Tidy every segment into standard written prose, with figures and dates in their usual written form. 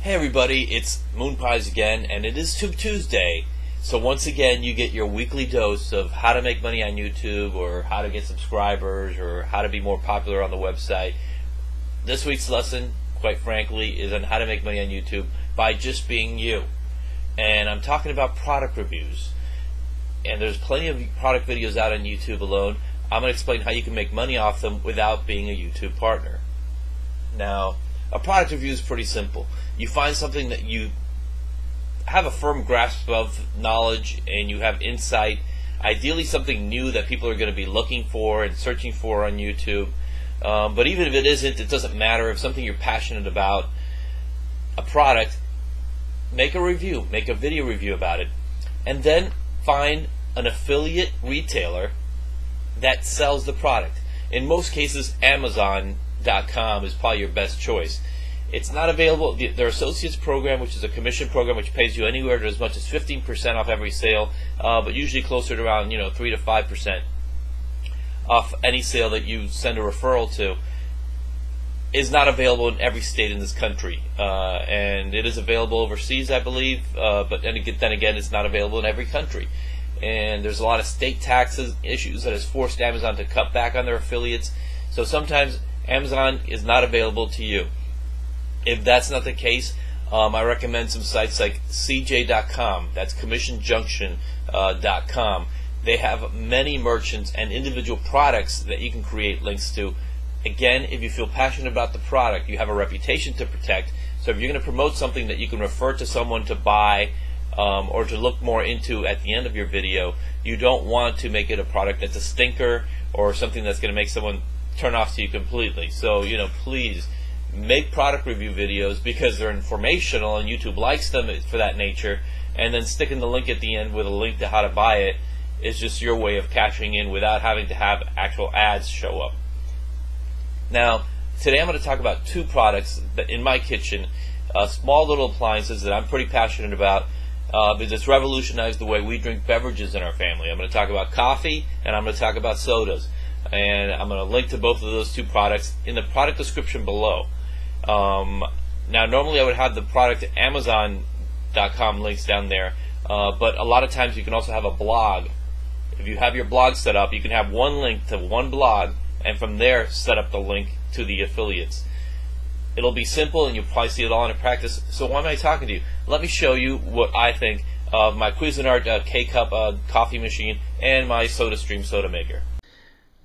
Hey everybody, it's Moon Pies again, and it is Tube Tuesday. So once again, you get your weekly dose of how to make money on YouTube, or how to get subscribers, or how to be more popular on the website. This week's lesson, quite frankly, is on how to make money on YouTube by just being you. And I'm talking about product reviews. And there's plenty of product videos out on YouTube alone. I'm going to explain how you can make money off them without being a YouTube partner. Now, a product review is pretty simple. You find something that you have a firm grasp of knowledge and you have insight, ideally something new that people are going to be looking for and searching for on YouTube. But even if it isn't, it doesn't matter. If something you're passionate about, a product, make a review, make a video review about it, and then find an affiliate retailer that sells the product. In most cases, Amazon.com is probably your best choice. It's not available. Their Associates program, which is a commission program which pays you anywhere to as much as 15% off every sale, but usually closer to around 3 to 5% off any sale that you send a referral to, is not available in every state in this country, and it is available overseas, I believe, but then again, it's not available in every country. And there's a lot of state taxes issues that has forced Amazon to cut back on their affiliates. So sometimes Amazon is not available to you. If that's not the case, I recommend some sites like CJ.com, that's CommissionJunction.com. They have many merchants and individual products that you can create links to. Again, if you feel passionate about the product, you have a reputation to protect. So if you're going to promote something that you can refer to someone to buy or to look more into at the end of your video, you don't want to make it a product that's a stinker or something that's going to make someone turn off to you completely. So, please make product review videos because they're informational and YouTube likes them for that nature, and then sticking the link at the end with a link to how to buy it is just your way of cashing in without having to have actual ads show up. Now, today I'm going to talk about two products that in my kitchen, small little appliances that I'm pretty passionate about because it's revolutionized the way we drink beverages in our family. I'm going to talk about coffee and I'm going to talk about sodas. And I'm going to link to both of those two products in the product description below. Now, normally I would have the product Amazon.com links down there, but a lot of times you can also have a blog. If you have your blog set up, you can have one link to one blog, and from there set up the link to the affiliates. It'll be simple, and you'll probably see it all in practice. So why am I talking to you? Let me show you what I think of my Cuisinart K-Cup coffee machine and my SodaStream soda maker.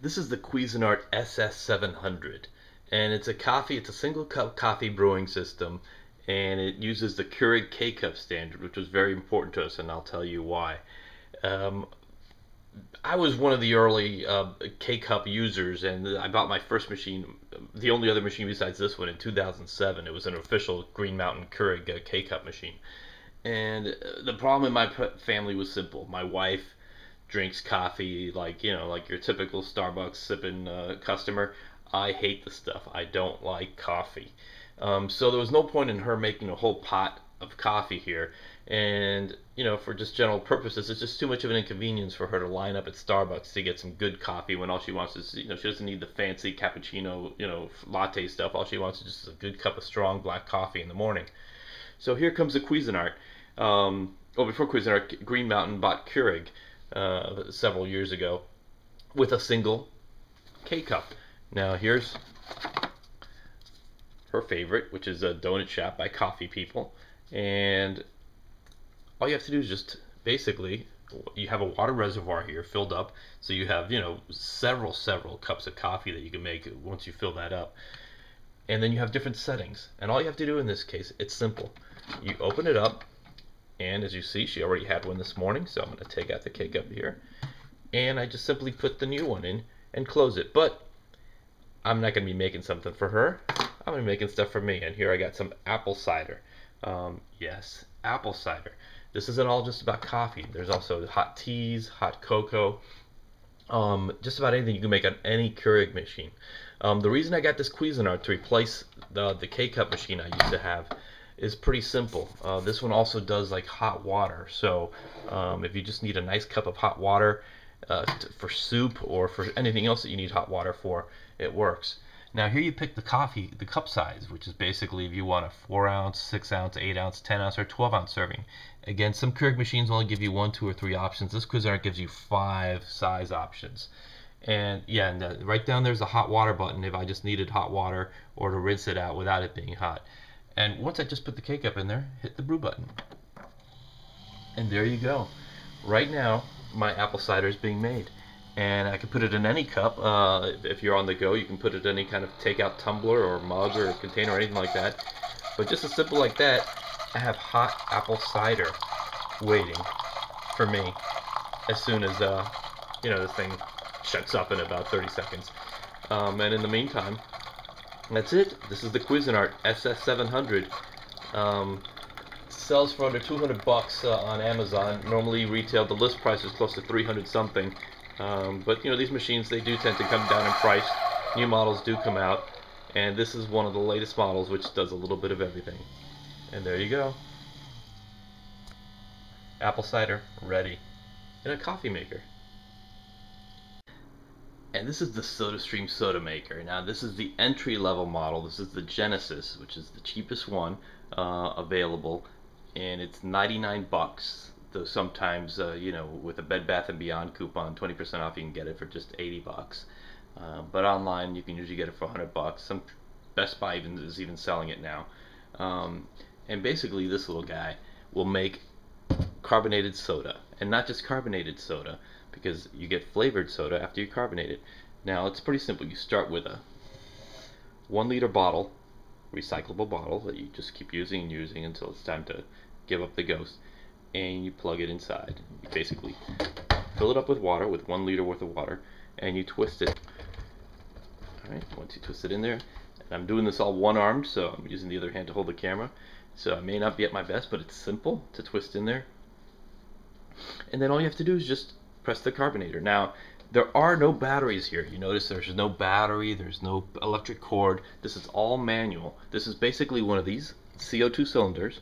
This is the Cuisinart SS-700, and it's a single cup coffee brewing system, and it uses the Keurig K-Cup standard, which was very important to us, and I'll tell you why. I was one of the early K-Cup users, and I bought my first machine, the only other machine besides this one, in 2007. It was an official Green Mountain Keurig K-Cup machine. And the problem in my family was simple. My wife drinks coffee like your typical Starbucks sipping customer. I hate the stuff. I don't like coffee. So there was no point in her making a whole pot of coffee here. And for just general purposes, it's just too much of an inconvenience for her to line up at Starbucks to get some good coffee when all she wants is, she doesn't need the fancy cappuccino, latte stuff. All she wants is just a good cup of strong black coffee in the morning. So here comes the Cuisinart. Before Cuisinart, Green Mountain bought Keurig several years ago with a single K-Cup. Now here's her favorite, which is a Donut Shop by Coffee People, and all you have to do is just basically, you have a water reservoir here filled up, so you have several cups of coffee that you can make once you fill that up, and then you have different settings, and all you have to do in this case, it's simple. You open it up, and as you see, she already had one this morning, so I'm going to take out the K-Cup here, and I just simply put the new one in and close it. But I'm not going to be making something for her. I'm going to be making stuff for me, and here I got some apple cider. Yes, apple cider. This isn't all just about coffee. There's also hot teas, hot cocoa, just about anything you can make on any Keurig machine. The reason I got this Cuisinart to replace the K-Cup machine I used to have is pretty simple. This one also does like hot water, so if you just need a nice cup of hot water for soup or for anything else that you need hot water for, it works. Now here you pick the cup size, which is basically if you want a 4 ounce, 6 ounce, 8 ounce, 10 ounce, or 12 ounce serving. Again, some Keurig machines only give you 1, 2, or 3 options. This Cuisinart gives you 5 size options. And yeah, and right down there's a hot water button if I just needed hot water or to rinse it out without it being hot. And once I just put the cake up in there, hit the brew button. And there you go. Right now, my apple cider is being made. And I can put it in any cup. If you're on the go, you can put it in any kind of takeout tumbler or mug or container or anything like that. But just as simple like that, I have hot apple cider waiting for me as soon as this thing shuts up in about 30 seconds. And in the meantime, that's it. This is the Cuisinart SS-700. Sells for under 200 bucks on Amazon. Normally retail, the list price is close to 300 something. But these machines, they do tend to come down in price. New models do come out, and this is one of the latest models which does a little bit of everything. And there you go. Apple cider ready in a coffee maker. And this is the SodaStream soda maker. Now this is the entry-level model. This is the Genesis, which is the cheapest one available, and it's 99 bucks. Though sometimes, with a Bed Bath & Beyond coupon, 20% off, you can get it for just 80 bucks. But online, you can usually get it for 100 bucks. Some Best Buy is even selling it now. And basically, this little guy will make carbonated soda, and not just carbonated soda, because you get flavored soda after you carbonate it. Now, it's pretty simple. You start with a 1 liter bottle, recyclable bottle that you just keep using and using until it's time to give up the ghost. And you plug it inside. You basically fill it up with water, with 1 liter worth of water, and you twist it. Alright, once you twist it in there, and I'm doing this all one-armed, so I'm using the other hand to hold the camera, so I may not be at my best, but it's simple to twist in there. And then all you have to do is just press the carbonator. Now, there are no batteries here. You notice there's no battery, there's no electric cord. This is all manual. This is basically one of these CO2 cylinders,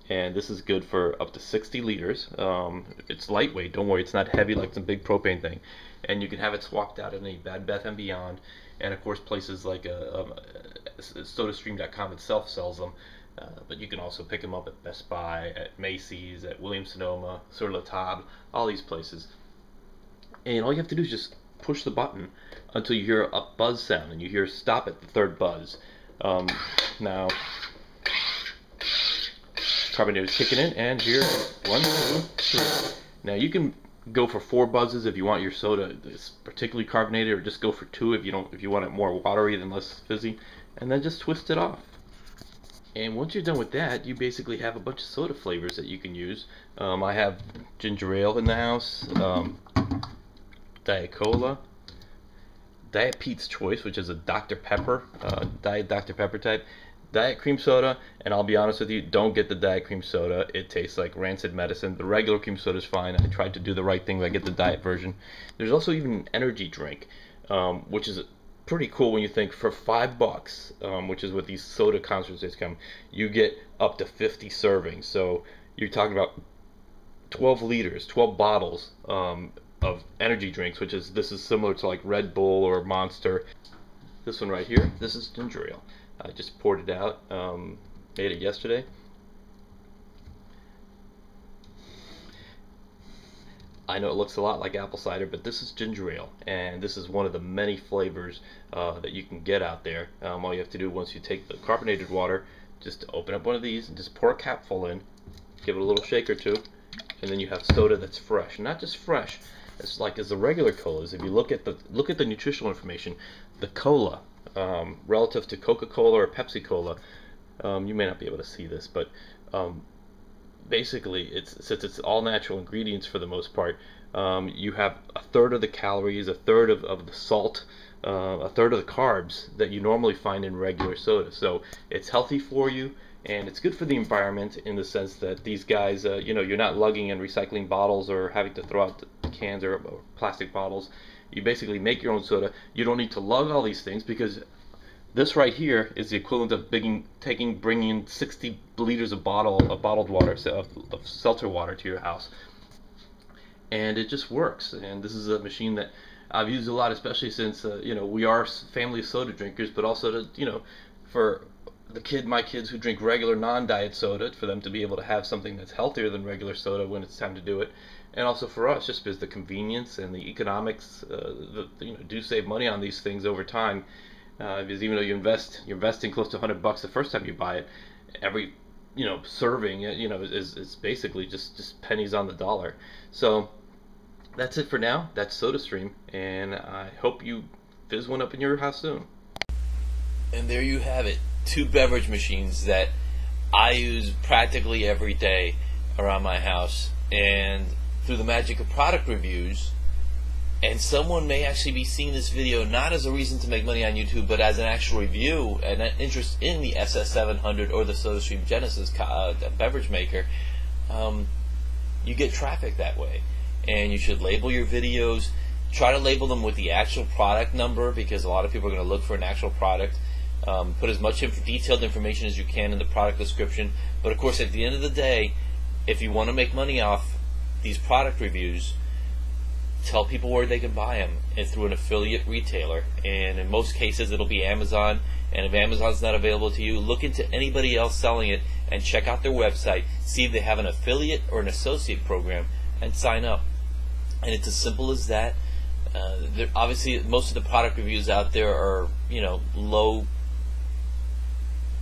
and this is good for up to 60 liters. It's lightweight, don't worry, it's not heavy like some big propane thing. And you can have it swapped out in a Bed Bath & Beyond, and of course places like SodaStream.com itself sells them. But you can also pick them up at Best Buy, at Macy's, at Williams-Sonoma, Sur La Table, all these places. And all you have to do is just push the button until you hear a buzz sound, and you hear stop at the third buzz. Now, carbonator is kicking in, and here, 1, 2, 3. Now you can go for 4 buzzes if you want your soda particularly carbonated, or just go for 2 if you want it more watery than less fizzy, and then just twist it off. And once you're done with that, you basically have a bunch of soda flavors that you can use. I have ginger ale in the house, Diet Cola, Diet Pete's Choice, which is a Dr. Pepper, Diet Dr. Pepper type, Diet Cream Soda, and I'll be honest with you, don't get the Diet Cream Soda. It tastes like rancid medicine. The regular cream soda is fine. I tried to do the right thing, but I get the diet version. There's also even an energy drink, which is pretty cool when you think for $5, which is what these soda concentrates come, you get up to 50 servings. So you're talking about 12 liters, 12 bottles of energy drinks, this is similar to like Red Bull or Monster. This one right here, this is ginger ale. I just poured it out, made it yesterday. I know it looks a lot like apple cider, but this is ginger ale, and this is one of the many flavors that you can get out there. All you have to do once you take the carbonated water, just open up one of these and just pour a capful in, give it a little shake or two, and then you have soda that's fresh. Not just fresh, it's like as the regular colas. If you look at the nutritional information, the cola relative to Coca-Cola or Pepsi-Cola, you may not be able to see this, but basically, since it's all natural ingredients for the most part, you have a third of the calories, a third of the salt, a third of the carbs that you normally find in regular soda. So it's healthy for you, and it's good for the environment in the sense that these guys, you're not lugging and recycling bottles or having to throw out the cans or plastic bottles. You basically make your own soda. You don't need to lug all these things, because this right here is the equivalent of bringing 60 liters of bottled water, of seltzer water to your house. And it just works. And this is a machine that I've used a lot, especially since we are family of soda drinkers, but also to for my kids who drink regular non-diet soda, for them to be able to have something that's healthier than regular soda when it's time to do it, and also for us, just because the convenience and the economics, do save money on these things over time. Because even though you're investing close to $100 the first time you buy it, every serving is basically just pennies on the dollar. So that's it for now. That's SodaStream, and I hope you fizz one up in your house soon. And there you have it. 2 beverage machines that I use practically every day around my house. And through the magic of product reviews, and someone may actually be seeing this video not as a reason to make money on YouTube, but as an actual review and an interest in the SS-700 or the SodaStream Genesis beverage maker, you get traffic that way. And you should label your videos. Try to label them with the actual product number, because a lot of people are going to look for an actual product. Put as much detailed information as you can in the product description. But of course, at the end of the day, if you want to make money off these product reviews, tell people where they can buy them, and through an affiliate retailer. And in most cases, it'll be Amazon. And if Amazon's not available to you, look into anybody else selling it and check out their website, see if they have an affiliate or an associate program, and sign up. And it's as simple as that. Obviously, most of the product reviews out there are low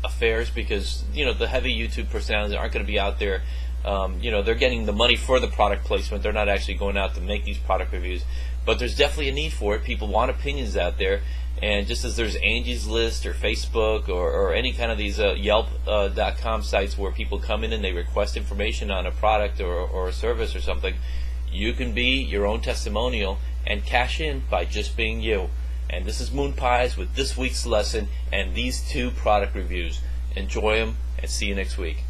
affairs, because the heavy YouTube personalities aren't going to be out there. They're getting the money for the product placement. They're not actually going out to make these product reviews. But there's definitely a need for it. People want opinions out there. And just as there's Angie's List or Facebook or any kind of these Yelp.com sites where people come in and they request information on a product or a service or something, you can be your own testimonial and cash in by just being you. And this is Moon Pies with this week's lesson and these 2 product reviews. Enjoy them, and see you next week.